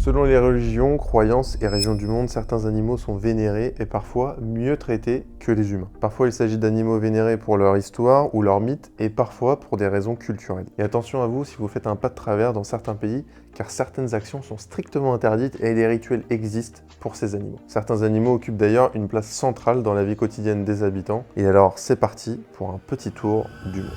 Selon les religions, croyances et régions du monde, certains animaux sont vénérés et parfois mieux traités que les humains. Parfois il s'agit d'animaux vénérés pour leur histoire ou leur mythe et parfois pour des raisons culturelles. Et attention à vous si vous faites un pas de travers dans certains pays, car certaines actions sont strictement interdites et des rituels existent pour ces animaux. Certains animaux occupent d'ailleurs une place centrale dans la vie quotidienne des habitants. Et alors c'est parti pour un petit tour du monde.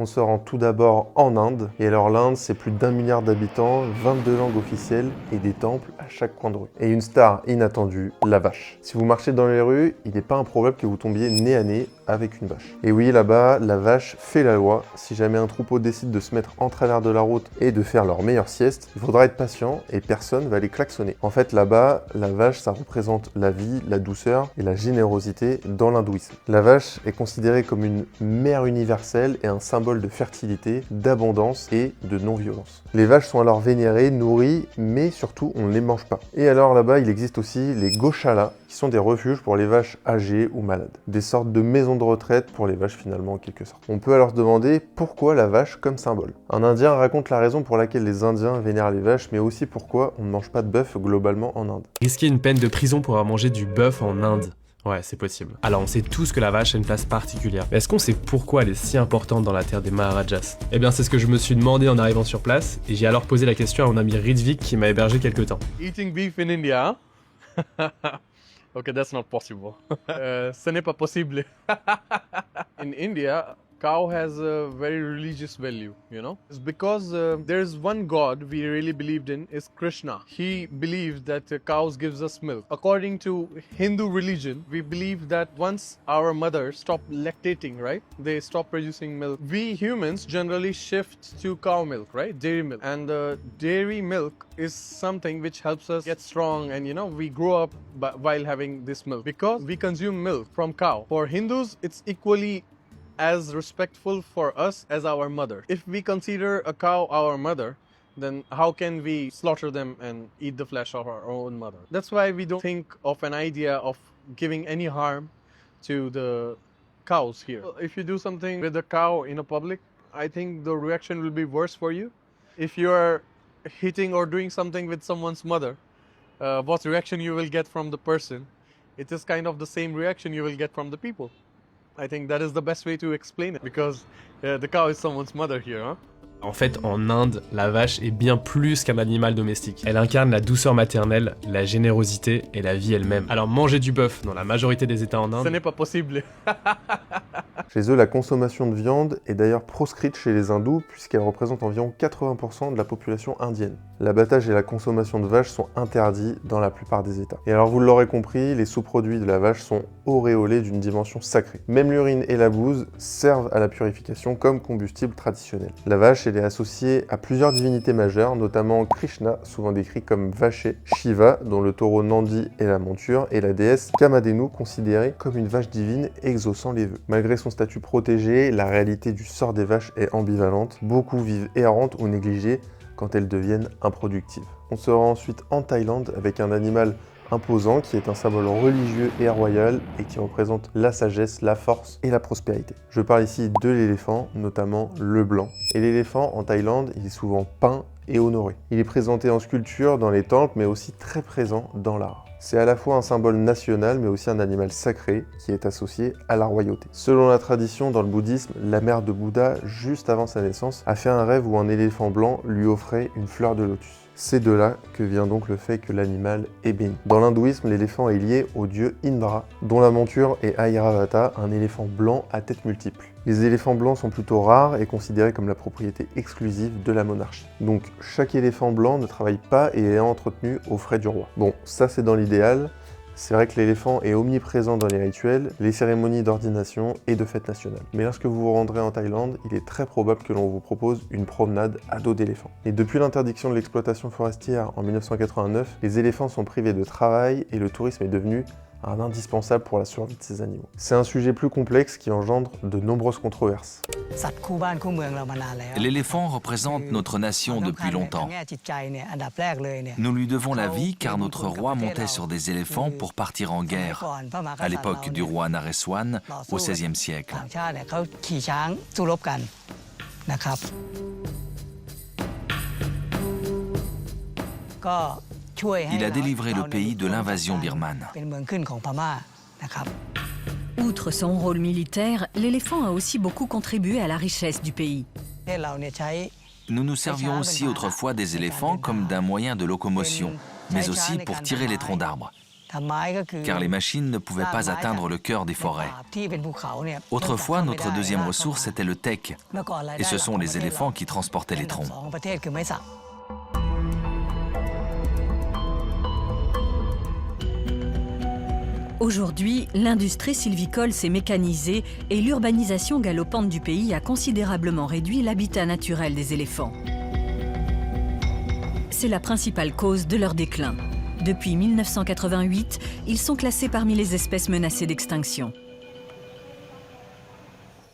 On se rend tout d'abord en Inde, et alors l'Inde c'est plus d'1 milliard d'habitants, 22 langues officielles et des temples à chaque coin de rue. Et une star inattendue, la vache. Si vous marchez dans les rues, il n'est pas improbable que vous tombiez nez à nez avec une vache. Et oui, là-bas, la vache fait la loi. Si jamais un troupeau décide de se mettre en travers de la route et de faire leur meilleure sieste, il faudra être patient et personne va les klaxonner. En fait, là-bas, la vache, ça représente la vie, la douceur et la générosité dans l'hindouisme. La vache est considérée comme une mère universelle et un symbole de fertilité, d'abondance et de non-violence. Les vaches sont alors vénérées, nourries, mais surtout on ne les mange pas. Et alors là-bas, il existe aussi les goshalas, qui sont des refuges pour les vaches âgées ou malades. Des sortes de maisons de retraite pour les vaches finalement en quelque sorte. On peut alors se demander pourquoi la vache comme symbole. Un Indien raconte la raison pour laquelle les Indiens vénèrent les vaches, mais aussi pourquoi on ne mange pas de bœuf globalement en Inde. Risquer une peine de prison pour avoir mangé du bœuf en Inde. Ouais, c'est possible. Alors on sait tous que la vache a une place particulière. Mais est-ce qu'on sait pourquoi elle est si importante dans la terre des Maharajas? Eh bien c'est ce que je me suis demandé en arrivant sur place, et j'ai alors posé la question à mon ami Ritvik qui m'a hébergé quelque temps. Eating beef in India? Okay, that's not possible. Ce n'est pas possible. In India, cow has a very religious value, you know? It's because there's one god we really believed in is Krishna. He believed that cows gives us milk. According to Hindu religion, we believe that once our mothers stop lactating, right? They stop producing milk. We humans generally shift to cow milk, right? Dairy milk. And dairy milk is something which helps us get strong and, you know, we grow up while having this milk because we consume milk from cow. For Hindus, it's equally as respectful for us as our mother. If we consider a cow our mother, then how can we slaughter them and eat the flesh of our own mother? That's why we don't think of an idea of giving any harm to the cows here. If you do something with a cow in a public, I think the reaction will be worse for you. If you are hitting or doing something with someone's mother, what reaction you will get from the person, it is kind of the same reaction you will get from the people. I think that is the best way to explain it because the cow is someone's mother here, huh? En fait, en Inde, la vache est bien plus qu'un animal domestique. Elle incarne la douceur maternelle, la générosité et la vie elle-même. Alors manger du bœuf dans la majorité des États en Inde... Ce n'est pas possible. Chez eux, la consommation de viande est d'ailleurs proscrite chez les hindous puisqu'elle représente environ 80% de la population indienne. L'abattage et la consommation de vaches sont interdits dans la plupart des États. Et alors vous l'aurez compris, les sous-produits de la vache sont auréolés d'une dimension sacrée. Même l'urine et la bouse servent à la purification comme combustible traditionnel. La vache, elle est associée à plusieurs divinités majeures, notamment Krishna, souvent décrit comme vaché, Shiva, dont le taureau Nandi est la monture, et la déesse Kamadhenu, considérée comme une vache divine exaucant les vœux. Malgré son statut protégé, la réalité du sort des vaches est ambivalente. Beaucoup vivent errantes ou négligées quand elles deviennent improductives. On se rend ensuite en Thaïlande avec un animal imposant qui est un symbole religieux et royal et qui représente la sagesse, la force et la prospérité. Je parle ici de l'éléphant, notamment le blanc. Et l'éléphant en Thaïlande, il est souvent peint et honoré. Il est présenté en sculpture dans les temples mais aussi très présent dans l'art. C'est à la fois un symbole national mais aussi un animal sacré qui est associé à la royauté. Selon la tradition, dans le bouddhisme, la mère de Bouddha, juste avant sa naissance, a fait un rêve où un éléphant blanc lui offrait une fleur de lotus. C'est de là que vient donc le fait que l'animal est béni. Dans l'hindouisme, l'éléphant est lié au dieu Indra, dont la monture est Airavata, un éléphant blanc à tête multiple. Les éléphants blancs sont plutôt rares et considérés comme la propriété exclusive de la monarchie. Donc chaque éléphant blanc ne travaille pas et est entretenu aux frais du roi. Bon, ça c'est dans l'idéal. C'est vrai que l'éléphant est omniprésent dans les rituels, les cérémonies d'ordination et de fêtes nationales. Mais lorsque vous vous rendrez en Thaïlande, il est très probable que l'on vous propose une promenade à dos d'éléphant. Et depuis l'interdiction de l'exploitation forestière en 1989, les éléphants sont privés de travail et le tourisme est devenu un indispensable pour la survie de ces animaux. C'est un sujet plus complexe qui engendre de nombreuses controverses. L'éléphant représente notre nation depuis longtemps. Nous lui devons la vie car notre roi montait sur des éléphants pour partir en guerre, à l'époque du roi Naresuan au XVIe siècle. Il a délivré le pays de l'invasion birmane. Outre son rôle militaire, l'éléphant a aussi beaucoup contribué à la richesse du pays. Nous nous servions aussi autrefois des éléphants comme d'un moyen de locomotion, mais aussi pour tirer les troncs d'arbres, car les machines ne pouvaient pas atteindre le cœur des forêts. Autrefois, notre deuxième ressource était le teck, et ce sont les éléphants qui transportaient les troncs. Aujourd'hui, l'industrie sylvicole s'est mécanisée et l'urbanisation galopante du pays a considérablement réduit l'habitat naturel des éléphants. C'est la principale cause de leur déclin. Depuis 1988, ils sont classés parmi les espèces menacées d'extinction.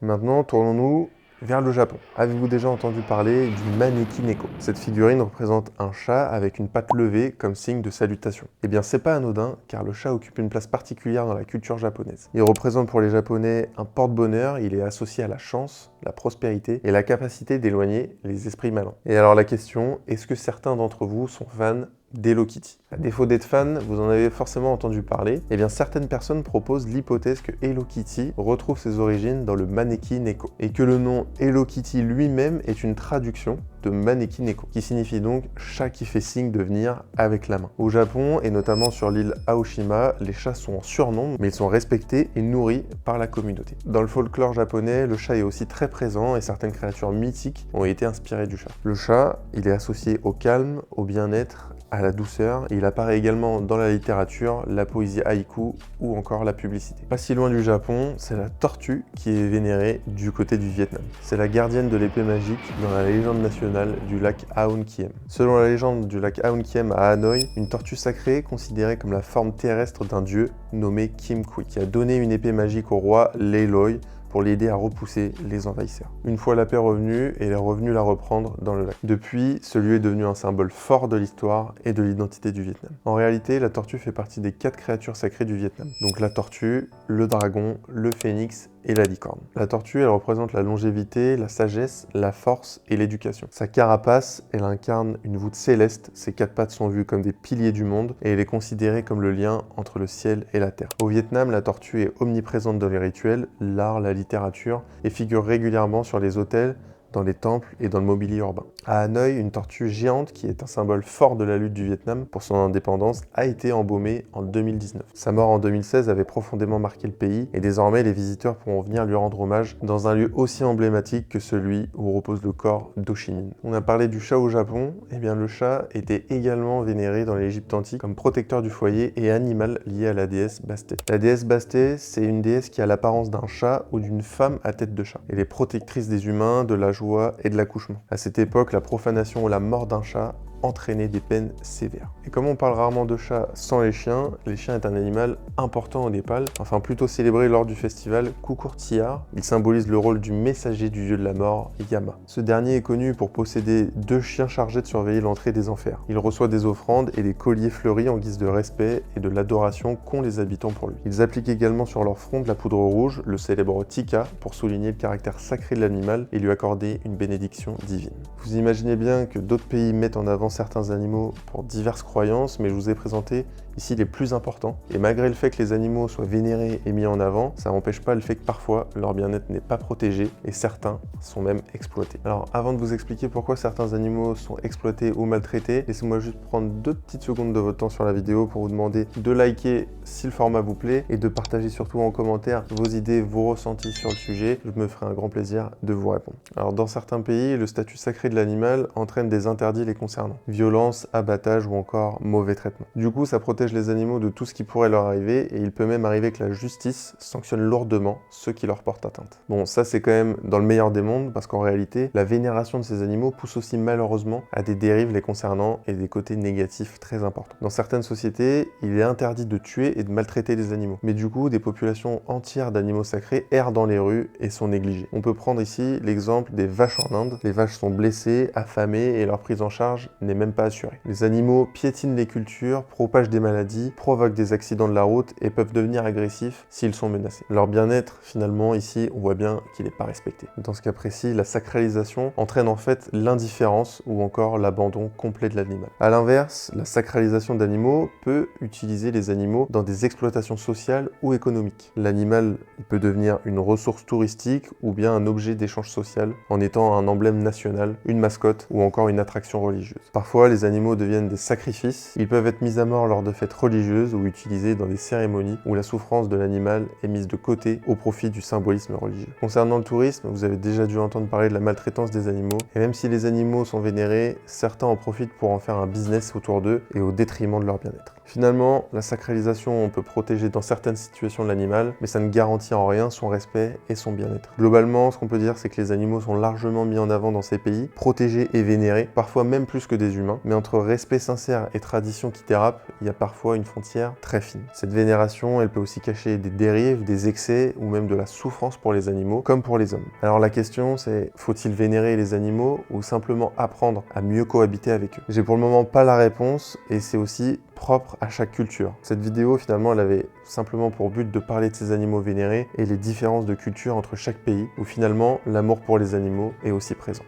Maintenant, tournons-nous vers le Japon. Avez-vous déjà entendu parler du Maneki Neko? Cette figurine représente un chat avec une patte levée comme signe de salutation. Eh bien, c'est pas anodin, car le chat occupe une place particulière dans la culture japonaise. Il représente pour les Japonais un porte-bonheur, il est associé à la chance, la prospérité et la capacité d'éloigner les esprits malins. Et alors la question, est-ce que certains d'entre vous sont fans d'Hello Kitty? À défaut d'être fan, vous en avez forcément entendu parler. Eh bien, certaines personnes proposent l'hypothèse que Hello Kitty retrouve ses origines dans le Maneki Neko et que le nom Hello Kitty lui-même est une traduction de Maneki Neko, qui signifie donc chat qui fait signe de venir avec la main. Au Japon, et notamment sur l'île Aoshima, les chats sont en surnombre, mais ils sont respectés et nourris par la communauté. Dans le folklore japonais, le chat est aussi très présent et certaines créatures mythiques ont été inspirées du chat. Le chat, il est associé au calme, au bien-être, à la douceur, et il apparaît également dans la littérature, la poésie haïku ou encore la publicité. Pas si loin du Japon, c'est la tortue qui est vénérée du côté du Vietnam. C'est la gardienne de l'épée magique dans la légende nationale du lac Aon Kiem. Selon la légende du lac Aon Kiem à Hanoï, une tortue sacrée considérée comme la forme terrestre d'un dieu nommé Kim Kui, qui a donné une épée magique au roi Lê Loi pour l'aider à repousser les envahisseurs. Une fois la paix revenue, elle est revenue la reprendre dans le lac. Depuis, ce lieu est devenu un symbole fort de l'histoire et de l'identité du Vietnam. En réalité, la tortue fait partie des 4 créatures sacrées du Vietnam. Donc la tortue, le dragon, le phénix et la licorne. La tortue, elle représente la longévité, la sagesse, la force et l'éducation. Sa carapace, elle incarne une voûte céleste, ses 4 pattes sont vues comme des piliers du monde et elle est considérée comme le lien entre le ciel et la terre. Au Vietnam, la tortue est omniprésente dans les rituels, l'art, la littérature et figure régulièrement sur les autels, dans les temples et dans le mobilier urbain. À Hanoï, une tortue géante, qui est un symbole fort de la lutte du Vietnam pour son indépendance, a été embaumée en 2019. Sa mort en 2016 avait profondément marqué le pays et désormais les visiteurs pourront venir lui rendre hommage dans un lieu aussi emblématique que celui où repose le corps d'Ho Chi Minh. On a parlé du chat au Japon, et bien le chat était également vénéré dans l'Égypte antique comme protecteur du foyer et animal lié à la déesse Bastet. La déesse Bastet, c'est une déesse qui a l'apparence d'un chat ou d'une femme à tête de chat. Elle est protectrice des humains, de la joie et de l'accouchement. À cette époque, la profanation ou la mort d'un chat entraîner des peines sévères. Et comme on parle rarement de chats sans les chiens est un animal important au Népal, enfin plutôt célébré lors du festival Kukurtiar. Il symbolise le rôle du messager du dieu de la mort, Yama. Ce dernier est connu pour posséder 2 chiens chargés de surveiller l'entrée des enfers. Il reçoit des offrandes et des colliers fleuris en guise de respect et de l'adoration qu'ont les habitants pour lui. Ils appliquent également sur leur front de la poudre rouge, le célèbre tika, pour souligner le caractère sacré de l'animal et lui accorder une bénédiction divine. Vous imaginez bien que d'autres pays mettent en avant certains animaux pour diverses croyances, mais je vous ai présenté ici les plus importants. Et malgré le fait que les animaux soient vénérés et mis en avant, ça n'empêche pas le fait que parfois leur bien-être n'est pas protégé et certains sont même exploités. Alors avant de vous expliquer pourquoi certains animaux sont exploités ou maltraités, laissez-moi juste prendre 2 petites secondes de votre temps sur la vidéo pour vous demander de liker si le format vous plaît et de partager surtout en commentaire vos idées, vos ressentis sur le sujet. Je me ferai un grand plaisir de vous répondre. Alors dans certains pays, le statut sacré de l'animal entraîne des interdits les concernant. Violence, abattage ou encore mauvais traitement. Du coup, ça protège les animaux de tout ce qui pourrait leur arriver et il peut même arriver que la justice sanctionne lourdement ceux qui leur portent atteinte. Bon, ça c'est quand même dans le meilleur des mondes parce qu'en réalité, la vénération de ces animaux pousse aussi malheureusement à des dérives les concernant et des côtés négatifs très importants. Dans certaines sociétés, il est interdit de tuer et de maltraiter les animaux. Mais du coup, des populations entières d'animaux sacrés errent dans les rues et sont négligées. On peut prendre ici l'exemple des vaches en Inde. Les vaches sont blessées, affamées et leur prise en charge n'est n'est même pas assurée. Les animaux piétinent les cultures, propagent des maladies, provoquent des accidents de la route et peuvent devenir agressifs s'ils sont menacés. Leur bien-être, finalement, ici, on voit bien qu'il n'est pas respecté. Dans ce cas précis, la sacralisation entraîne en fait l'indifférence ou encore l'abandon complet de l'animal. A l'inverse, la sacralisation d'animaux peut utiliser les animaux dans des exploitations sociales ou économiques. L'animal, il peut devenir une ressource touristique ou bien un objet d'échange social en étant un emblème national, une mascotte ou encore une attraction religieuse. Parfois, les animaux deviennent des sacrifices. Ils peuvent être mis à mort lors de fêtes religieuses ou utilisés dans des cérémonies où la souffrance de l'animal est mise de côté au profit du symbolisme religieux. Concernant le tourisme, vous avez déjà dû entendre parler de la maltraitance des animaux. Et même si les animaux sont vénérés, certains en profitent pour en faire un business autour d'eux et au détriment de leur bien-être. Finalement, la sacralisation, on peut protéger dans certaines situations l'animal, mais ça ne garantit en rien son respect et son bien-être. Globalement, ce qu'on peut dire, c'est que les animaux sont largement mis en avant dans ces pays, protégés et vénérés, parfois même plus que des humains, mais entre respect sincère et tradition qui dérape, il y a parfois une frontière très fine. Cette vénération, elle peut aussi cacher des dérives, des excès ou même de la souffrance pour les animaux, comme pour les hommes. Alors la question, c'est faut-il vénérer les animaux ou simplement apprendre à mieux cohabiter avec eux? J'ai pour le moment pas la réponse et c'est aussi propre à chaque culture. Cette vidéo, finalement, elle avait simplement pour but de parler de ces animaux vénérés et les différences de culture entre chaque pays, où finalement, l'amour pour les animaux est aussi présent.